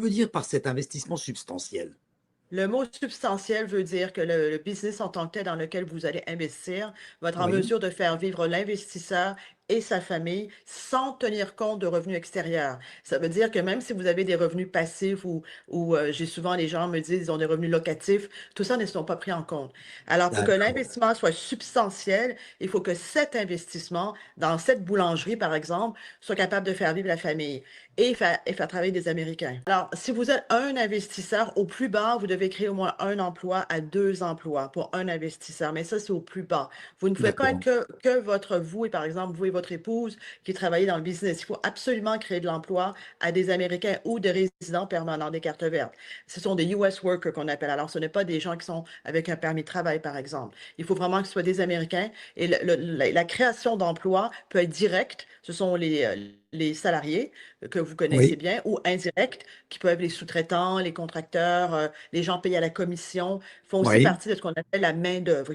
veut dire par cet investissement substantiel? Le mot substantiel veut dire que le business en tant que tel dans lequel vous allez investir va être en Oui, mesure de faire vivre l'investisseur et sa famille sans tenir compte de revenus extérieurs. Ça veut dire que même si vous avez des revenus passifs ou j'ai souvent les gens me disent ils ont des revenus locatifs, tout ça ne sont pas pris en compte. Alors pour que d'accord. l'investissement soit substantiel, il faut que cet investissement dans cette boulangerie par exemple soit capable de faire vivre la famille et faire travailler des Américains. Alors, si vous êtes un investisseur, au plus bas, vous devez créer au moins un emploi à 2 emplois pour un investisseur, mais ça, c'est au plus bas. Vous ne pouvez pas être D'accord. que vous et par exemple, vous et votre épouse qui travaillez dans le business. Il faut absolument créer de l'emploi à des Américains ou des résidents permanents des cartes vertes. Ce sont des US workers qu'on appelle. Alors, ce n'est pas des gens qui sont avec un permis de travail, par exemple. Il faut vraiment que ce soit des Américains et la création d'emplois peut être directe. Ce sont les salariés que vous connaissez Oui. bien ou indirectes, qui peuvent les sous-traitants, les contracteurs, les gens payés à la commission, font aussi Oui. partie de ce qu'on appelle la main-d'œuvre.